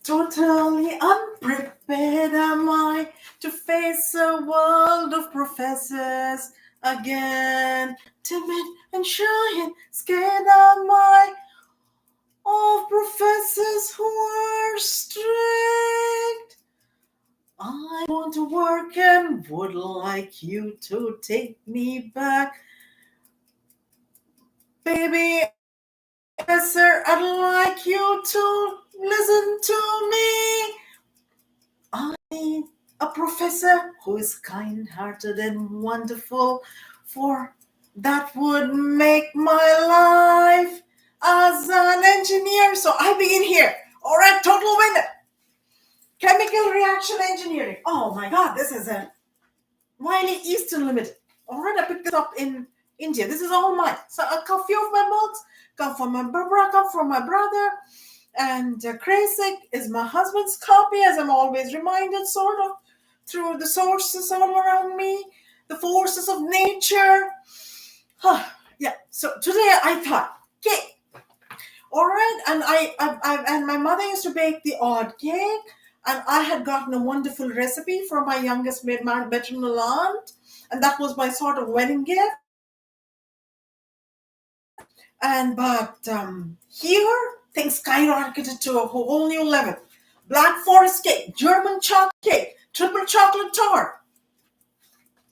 Totally unprepared am I to face a world of professors again. Timid and shy and scared am I of professors who are strict. I want to work and would like you to take me back. Baby, professor, I'd like you to listen to me. I need a professor who is kind hearted and wonderful, for that would make my life as an engineer. So I begin here. All right, total winner. Chemical reaction engineering. Oh my god, this is a Wiley Eastern Limited. All right, I picked this up in India. This is all mine. So a few of my books come from my brother, come from my brother. And Krasik is my husband's copy, as I'm always reminded, sort of, through the sources all around me, the forces of nature. Yeah, so today I thought, cake. All right, and and my mother used to bake the odd cake, and I had gotten a wonderful recipe from my youngest maternal aunt, and that was my sort of wedding gift. And but here things skyrocketed to a whole new level. Black forest cake, German chocolate cake, triple chocolate tart,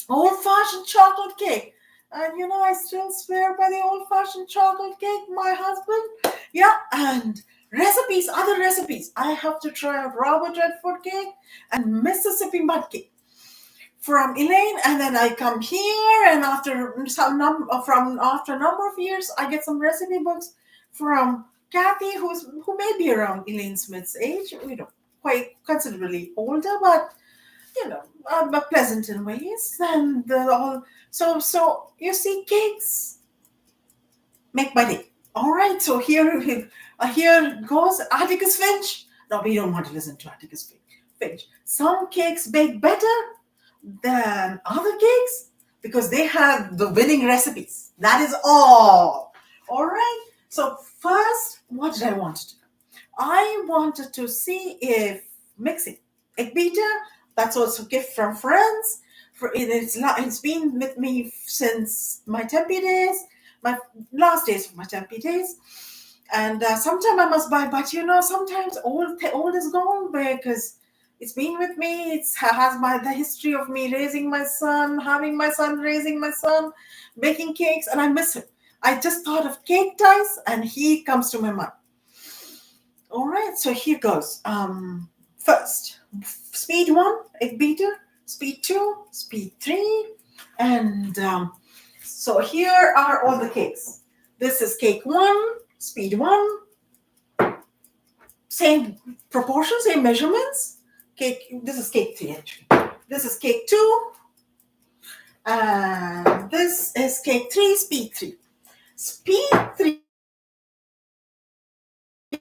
old-fashioned chocolate cake. And I still swear by the old-fashioned chocolate cake, my husband. Yeah, and recipes, other recipes. I have to try out Robert Redford cake and Mississippi mud cake from Elaine, and then I come here, and after a number of years, I get some recipe books from Kathy, who may be around Elaine Smith's age, quite considerably older, but but pleasant in ways, and all. So you see, cakes make my day. All right, so here goes Atticus Finch. No, we don't want to listen to Atticus Finch. Some cakes bake better than other cakes because they have the winning recipes. That is all. All right. So first, what did I want to do? I wanted to see if mixing egg beater. That's also a gift from friends. It's been with me since my Tempe days, my last days of my Tempe days. And sometime I must buy, but sometimes old is gone because it's been with me. It has the history of me raising my son, having my son, raising my son, baking cakes, and I miss him. I just thought of cake dice, and he comes to my mind. All right, so here goes. First, speed 1, egg beater. Speed 2, speed 3, and so here are all the cakes. This is cake 1, speed 1, same proportions, same measurements. This is cake 3 actually. This is cake 2, and this is cake 3, speed 3. Speed 3,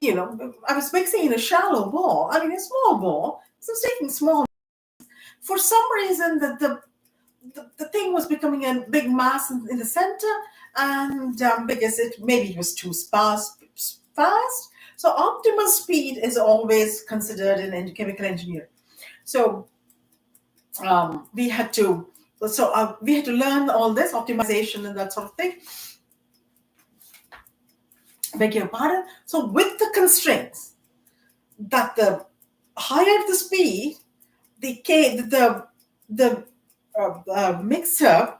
I was mixing in a shallow bowl. I mean, a small bowl. So I was taking small. For some reason, the thing was becoming a big mass in the center, and because it was too fast. So optimal speed is always considered in chemical engineering. So we had to learn all this optimization and that sort of thing. Beg your pardon. So with the constraints that the higher the speed, the mixer,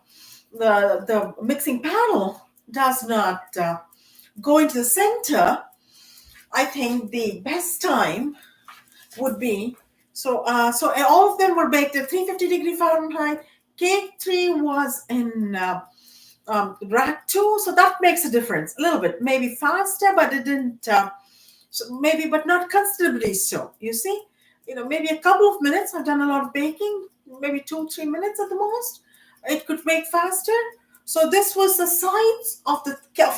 the mixing panel does not go into the center. I think the best time would be so all of them were baked at 350 degree Fahrenheit. Cake 3 was in rack 2, so that makes a difference a little bit, maybe faster, but it didn't maybe, but not considerably so. You see, maybe a couple of minutes. I've done a lot of baking, maybe 2-3 minutes at the most. It could make faster. So this was the sides of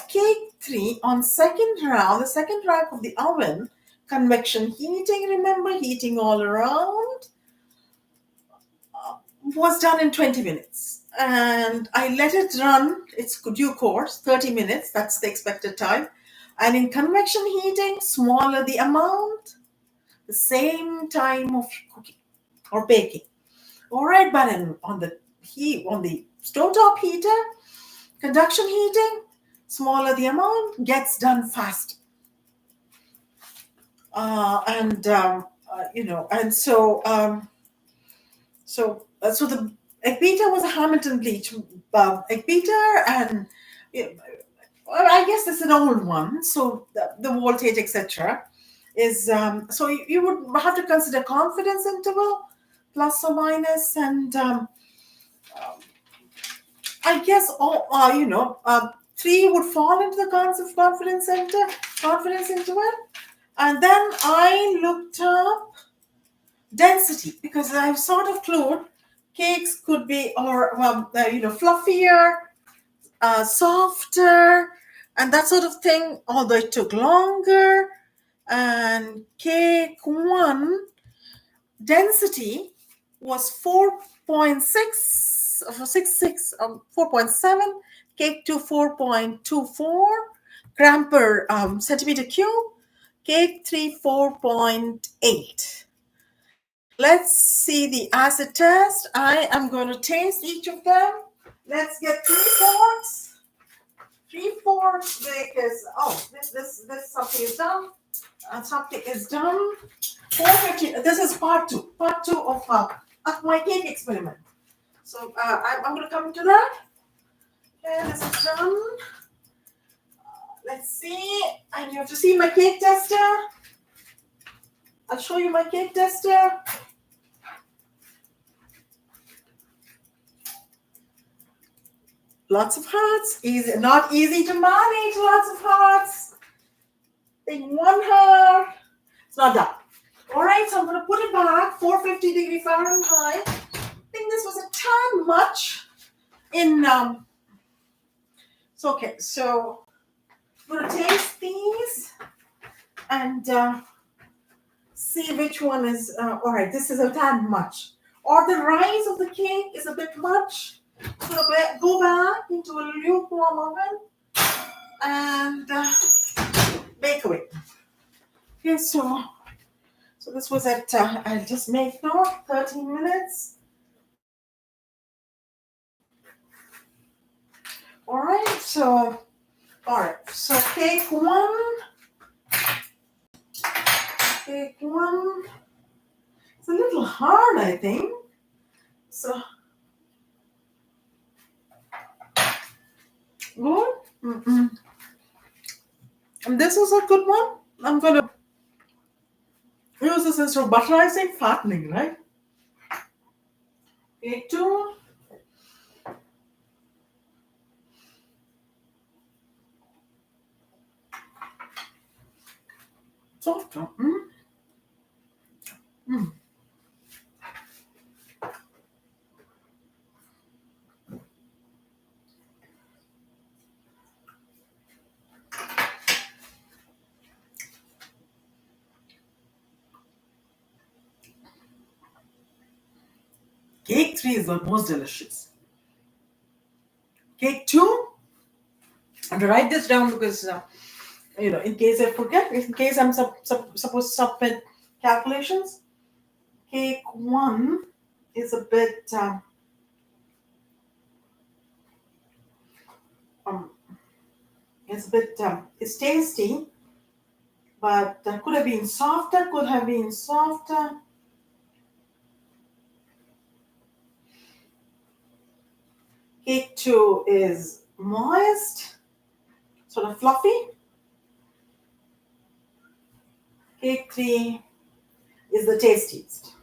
cake 3 on the second rack of the oven. Convection heating, remember, heating all around, was done in 20 minutes. And I let it run its due course, 30 minutes. That's the expected time. And in convection heating, smaller the amount, the same time of cooking or baking. All right, but on the heat, on the stovetop heater, conduction heating, smaller the amount, gets done fast. And and so the egg beater was a Hamilton bleach egg beater, and well, I guess it's an old one, so the voltage, etc., is so you would have to consider confidence interval, plus or minus, and I guess all three would fall into the concept of confidence interval, and then I looked up density because I've sort of clued cakes could be or fluffier, softer, and that sort of thing, although it took longer. And cake one density was 4.6 for 66 4.7, cake 2 4.24 gram per centimeter cube, cake 3 4.8. Let's see the acid test. I am going to taste each of them. Let's get 3/4. 3/4 because this something is done. Something is done. 450. This is part two. Part two of my cake experiment. So I'm going to come to that. Okay, this is done. Let's see. And you have to see my cake tester. I'll show you my cake tester. Lots of hearts. Easy, not easy to manage. Lots of hearts. Think one heart. It's not done. All right, so I'm going to put it back. 450 Fahrenheit. I think this was a tad much in. It's okay. So I'm going to taste these and see which one is. All right, this is a tad much. Or the rise of the cake is a bit much. So go back into a lukewarm oven and bake away. Okay, so this was at, I'll just make note, 13 minutes. All right, so cake one. It's a little hard, I think. So, good. And this is a good one. I'm going to use this instead of butterizing, fattening, right? Cake two. Softer. Cake three is the most delicious. Cake two. I'm going to write this down because in case I forget, in case I'm supposed to submit calculations. Cake one is a bit it's tasty, but could have been softer. Cake two is moist, sort of fluffy. Cake three is the tastiest.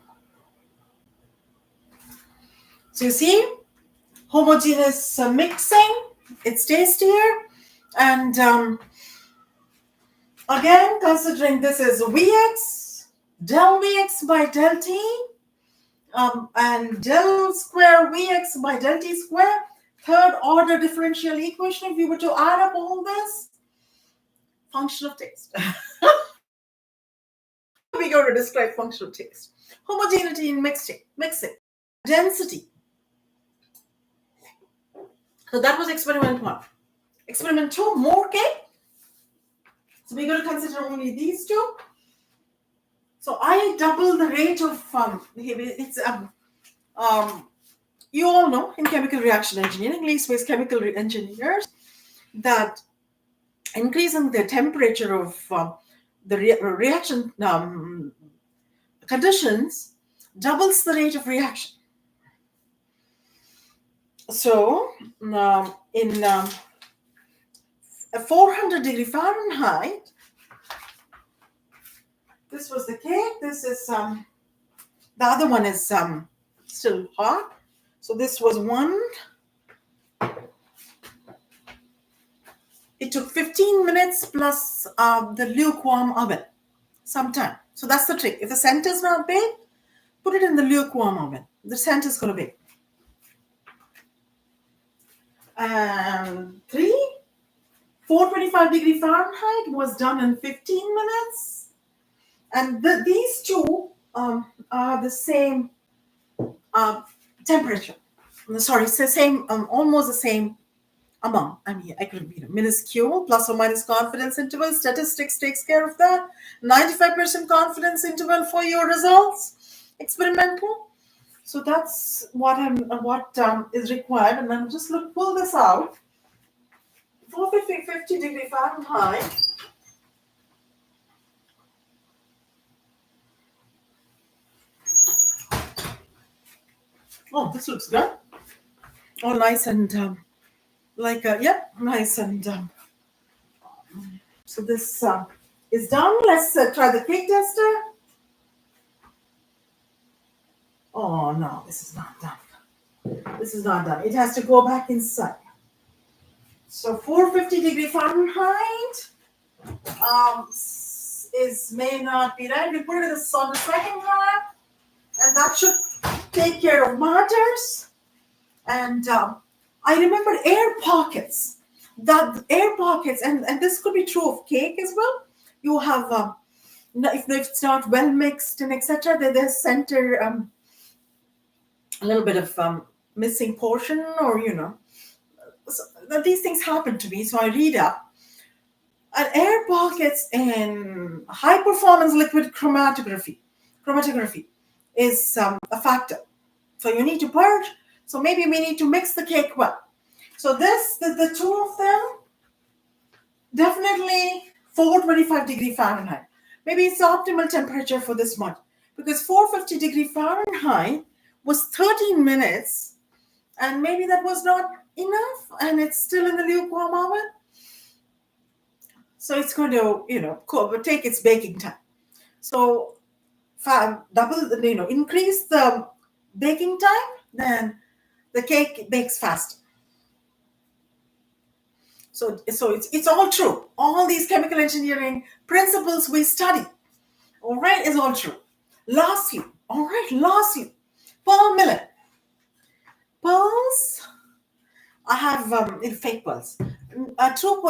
So you see, homogeneous mixing, it's tastier. And again, considering this is Vx, del Vx by del T, and del square Vx by del T square, third order differential equation, if we were to add up all this, function of taste. We go to describe function of taste. Homogeneity in mixing. Density. So that was experiment one. Experiment two, more cake. So we're going to consider only these two. So I double the rate of it's um, you all know in chemical reaction engineering, leastways chemical engineers, that increasing the temperature of the reaction conditions doubles the rate of reaction. So in a 400-degree Fahrenheit, this was the cake. This is the other one is still hot. So this was one. It took 15 minutes plus the lukewarm oven, sometime. So that's the trick. If the center is not baked, put it in the lukewarm oven. The center is going to bake. And 425-degree Fahrenheit was done in 15 minutes. And these two are the same temperature. Sorry, it's the same, almost the same amount. I mean, I could be minuscule, plus or minus confidence interval. Statistics takes care of that. 95% confidence interval for your results. Experimental. So that's what is required. And then just pull this out. 450-degree Fahrenheit. Oh, this looks good. Oh, nice and nice and so this is done. Let's try the cake tester. Oh no, this is not done. This is not done. It has to go back inside. So 450-degree Fahrenheit may not be right. We put it on the second half, and that should take care of martyrs. And I remember air pockets. That air pockets, and this could be true of cake as well. You have if it's not well mixed and etc. There's center a little bit of missing portion, or so these things happen to me. So I read up. And air pockets in high performance liquid chromatography is a factor. So you need to purge. So maybe we need to mix the cake well. So the two of them, definitely 425-degree Fahrenheit. Maybe it's the optimal temperature for this one, because 450-degree Fahrenheit was 13 minutes, and maybe that was not enough, and it's still in the lukewarm oven. So it's going to, take its baking time. So increase the baking time, then the cake bakes faster. So it's all true. All these chemical engineering principles we study, all right, is all true. Lastly, pearl millet. Pearls, I have in fake pearls. True,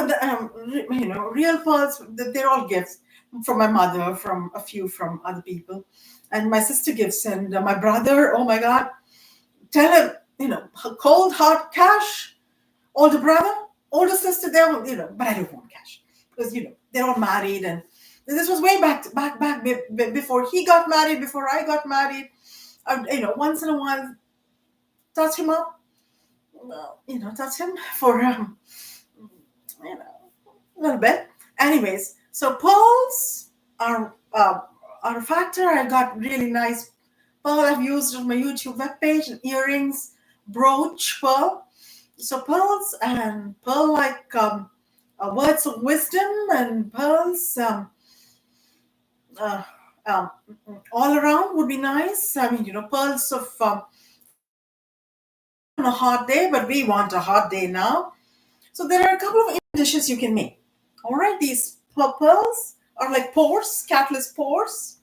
real pearls, they're all gifts from my mother, from a few from other people, and my sister gives, and my brother. Oh my God, tell him, cold hard cash. Older brother, older sister, but I don't want cash because they're all married, and this was way back before he got married, before I got married. Once in a while, touch him up, touch him for a little bit. Anyways, so pearls are a factor. I got really nice pearl I've used on my YouTube webpage, and earrings, brooch, pearl. So pearls and pearl like words of wisdom, and pearls uh, um, all around would be nice. I mean, pearls of on a hot day, but we want a hot day now. So there are a couple of dishes you can make. All right, these pearls are like pores, catalyst pores,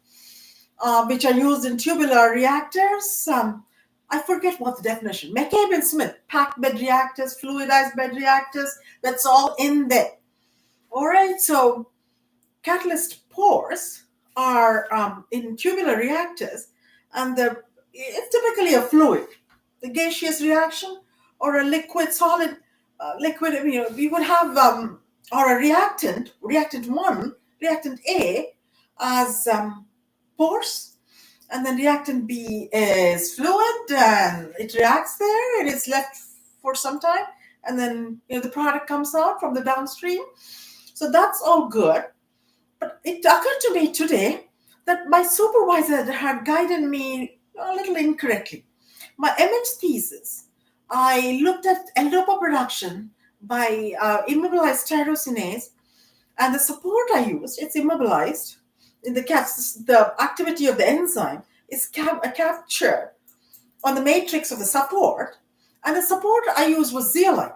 which are used in tubular reactors. I forget what the definition. McCabe and Smith, packed bed reactors, fluidized bed reactors, that's all in there. All right, so catalyst pores are in tubular reactors, and it's typically a fluid, the gaseous reaction, or a liquid solid liquid. We would have or a reactant A as pores, and then reactant B is fluid and it reacts there. It is left for some time, and then the product comes out from the downstream. So that's all good. But it occurred to me today that my supervisor had guided me a little incorrectly. My MH thesis, I looked at L-DOPA production by immobilized tyrosinase, and the support I used, it's immobilized. In the activity of the enzyme is captured on the matrix of the support, and the support I used was zeolite.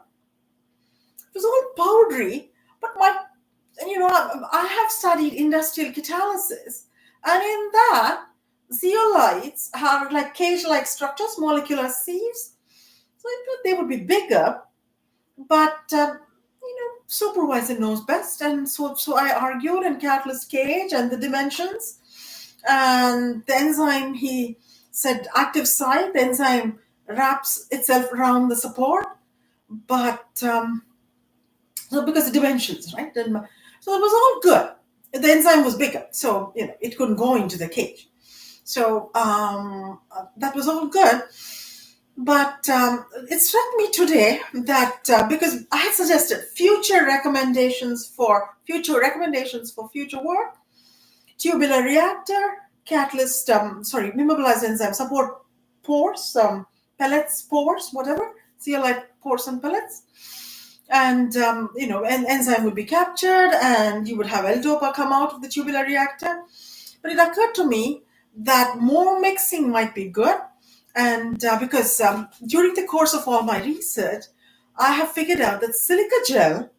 It was all powdery, but I have studied industrial catalysis, and in that, zeolites are like cage-like structures, molecular sieves. So I thought they would be bigger, but supervisor knows best, and so I argued and catalyst cage and the dimensions and the enzyme. He said active site. The enzyme wraps itself around the support, but so because the dimensions, right? So it was all good. The enzyme was bigger, so it couldn't go into the cage. So that was all good. But it struck me today that because I had suggested future work, tubular reactor, catalyst, immobilized enzyme support pores, pellets, pores, whatever, zeolite pores and pellets. And an enzyme would be captured, and you would have L-DOPA come out of the tubular reactor. But it occurred to me that more mixing might be good, and because during the course of all my research, I have figured out that silica gel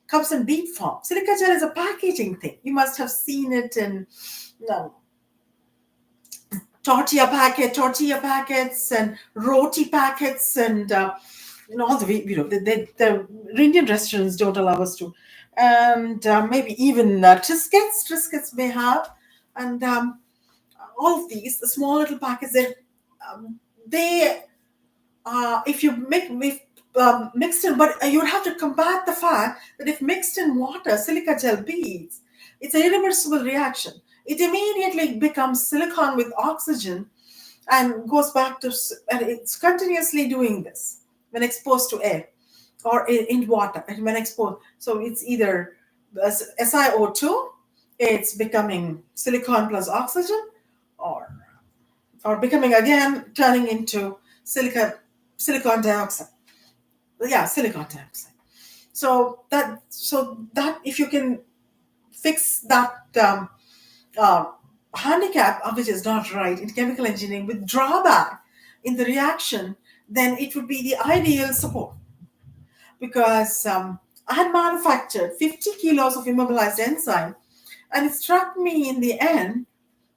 comes in bead form. Silica gel is a packaging thing. You must have seen it in tortilla packets and roti packets, and all the Indian restaurants don't allow us to, and maybe even Triscuits may have, and all of these the small little packets. They if you mixed in, but you would have to combat the fact that if mixed in water, silica gel beads, it's an irreversible reaction. It immediately becomes silicon with oxygen and goes back to, and it's continuously doing this when exposed to air or in water, and when exposed. So it's either SiO2, it's becoming silicon plus oxygen, or becoming again turning into silicon dioxide. Yeah, silicon dioxide. So that if you can fix that uh, handicap, which is not right in chemical engineering, with drawback in the reaction, then it would be the ideal support. Because I had manufactured 50 kilos of immobilized enzyme, and it struck me in the end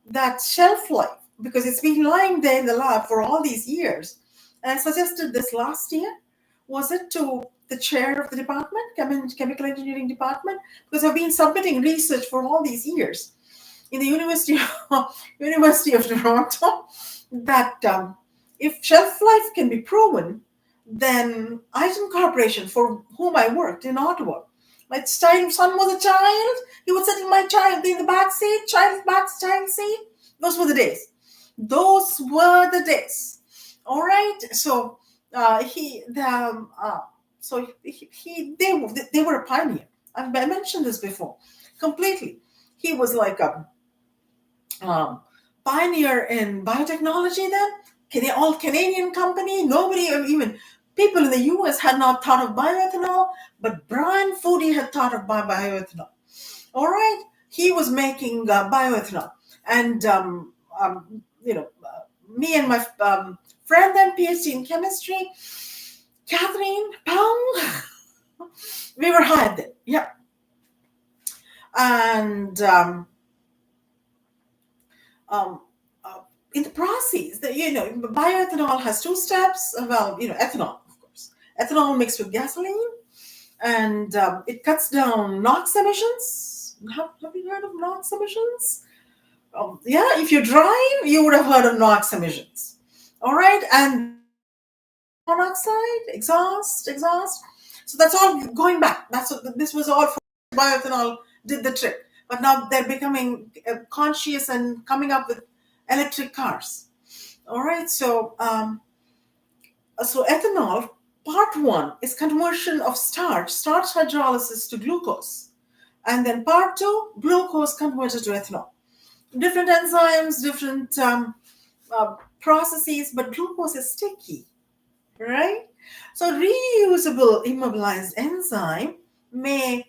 that shelf life, because it's been lying there in the lab for all these years. And I suggested this last year, was it to the chair of the department, chemical engineering department, because I've been submitting research for all these years in the University of Toronto, that if shelf life can be proven, then Eisen Corporation, for whom I worked in Ottawa, my son was a child. He was sitting my child in the back seat, child seat. Those were the days. Those were the days. All right. So they were a pioneer. I mentioned this before. Completely, he was like a pioneer in biotechnology. Then all Canadian company. Nobody, or even people in the US, had not thought of bioethanol, but Brian Foodie had thought of bioethanol. All right, he was making bioethanol, and me and my friend, then PhD in chemistry, Catherine Powell, we were hired then. Yeah, and um, in the process, bioethanol has two steps. Well, ethanol, of course, ethanol mixed with gasoline, and it cuts down NOx emissions. Have you heard of NOx emissions? Yeah, if you drive, you would have heard of NOx emissions. All right, and monoxide, exhaust. So that's all going back. This was all for bioethanol did the trick. but now they're becoming conscious and coming up with electric cars. All right, so ethanol, part one is conversion of starch hydrolysis to glucose, and then part two, glucose converted to ethanol. Different enzymes, different processes, but glucose is sticky, right? So reusable immobilized enzyme may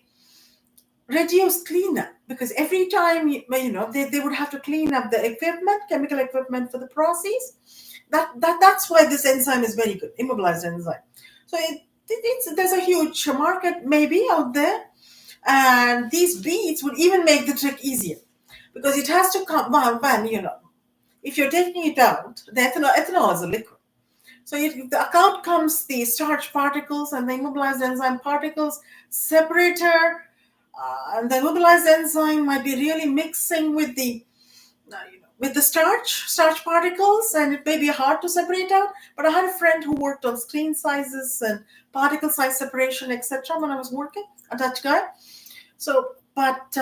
reduce cleanup because every time they would have to clean up the equipment, chemical equipment for the process. That's why this enzyme is very good, immobilized enzyme. So there's a huge market maybe out there, and these beads would even make the trick easier because it has to come when if you're taking it out, the ethanol is a liquid. So the account comes the starch particles and the immobilized enzyme particles, separator, and the immobilized enzyme might be really mixing with the starch particles, and it may be hard to separate out. But I had a friend who worked on screen sizes and particle size separation, etc. when I was working, a Dutch guy. So, but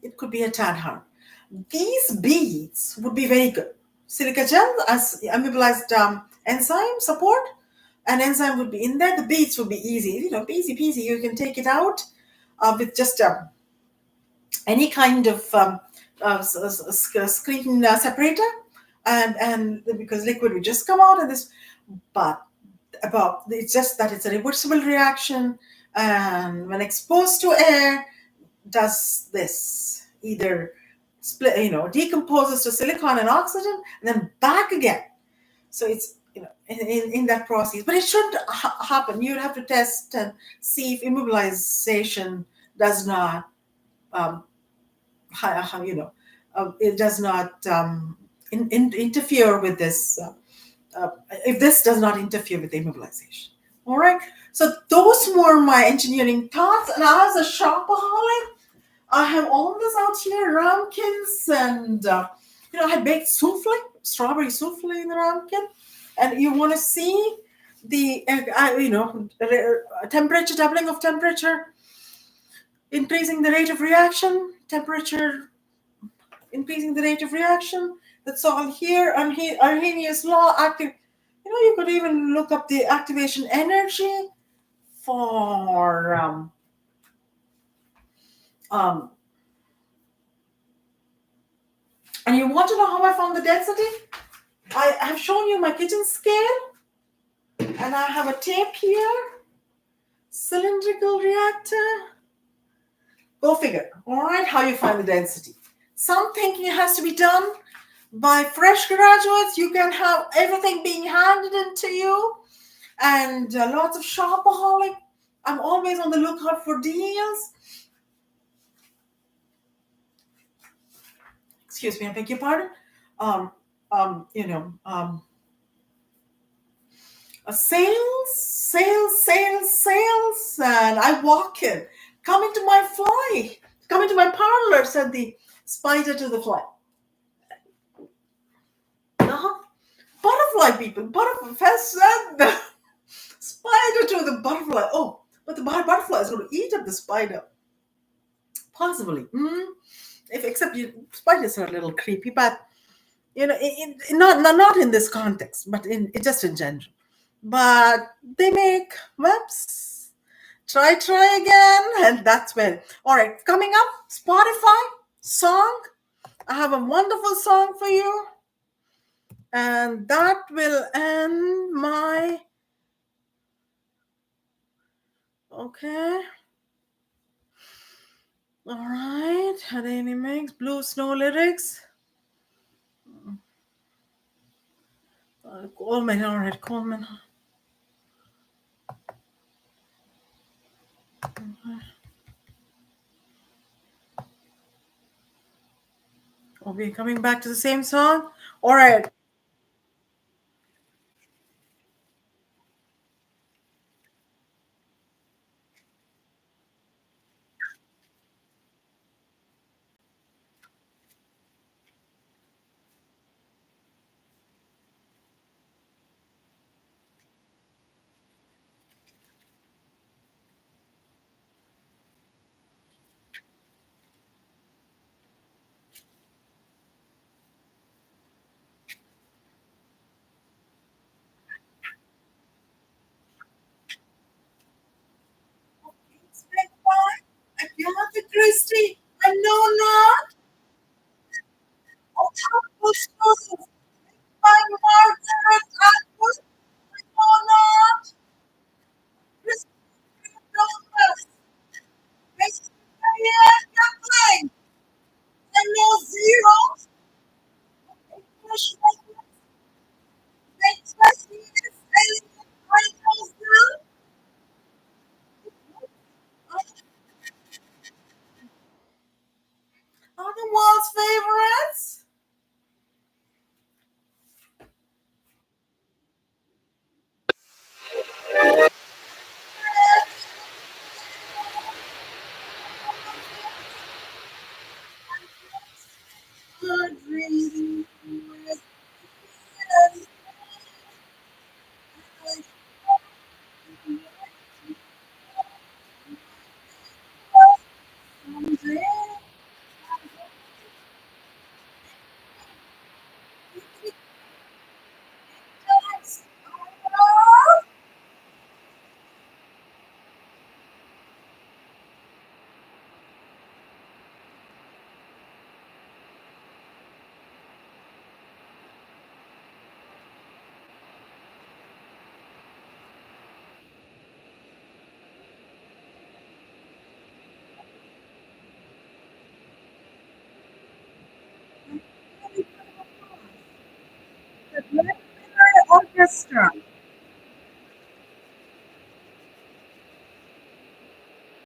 it could be a tad hard. These beads would be very good. Silica gel as immobilized enzyme support. An enzyme would be in there. The beads would be easy, easy peasy. You can take it out with just any kind of screen separator, and because liquid would just come out of this. But about it's just that it's a reversible reaction, and when exposed to air, does this either split, decomposes to silicon and oxygen, and then back again. So it's in that process, but it shouldn't happen. You'd have to test and see if immobilization does not um, it does not interfere with this. If this does not interfere with immobilization. All right. So those were my engineering thoughts. And as a shopaholic, I have all this out here, ramekins, and I had baked souffle, strawberry souffle in the ramekin. And you want to see the temperature, doubling of temperature, increasing the rate of reaction, temperature increasing the rate of reaction. That's all here. And Arrhenius law active. You could even look up the activation energy for um, and you want to know how I found the density? I have shown you my kitchen scale, and I have a tape here, cylindrical reactor. Go figure. All right, how you find the density. Some thinking it has to be done by fresh graduates. You can have everything being handed into you, and lots of shopaholic. I'm always on the lookout for deals. Excuse me, I beg your pardon. Um, you know, sales, and I walk in. Come into my fly. Come into my parlor, said the spider to the fly. Uh-huh. Butterfly people, butterfly said the spider to the butterfly. Oh, but the butterfly is going to eat up the spider. Possibly. If except spiders are a little creepy, but not in this context, but in just in general. But they make webs. Try again, and that's when. All right, coming up, Spotify song. I have a wonderful song for you, and that will end my. Okay. All right. Had any mix? Blue Snow lyrics. Coleman. All right, Coleman. Are we coming back to the same song? All right. My Margaret Atwood, Donald, Christopher Thomas, Victoria Dublin, and no zeros, English language, Victoria's alien titles now, are the world's favorites. Good reading with yes, someday. The Black Orchestra.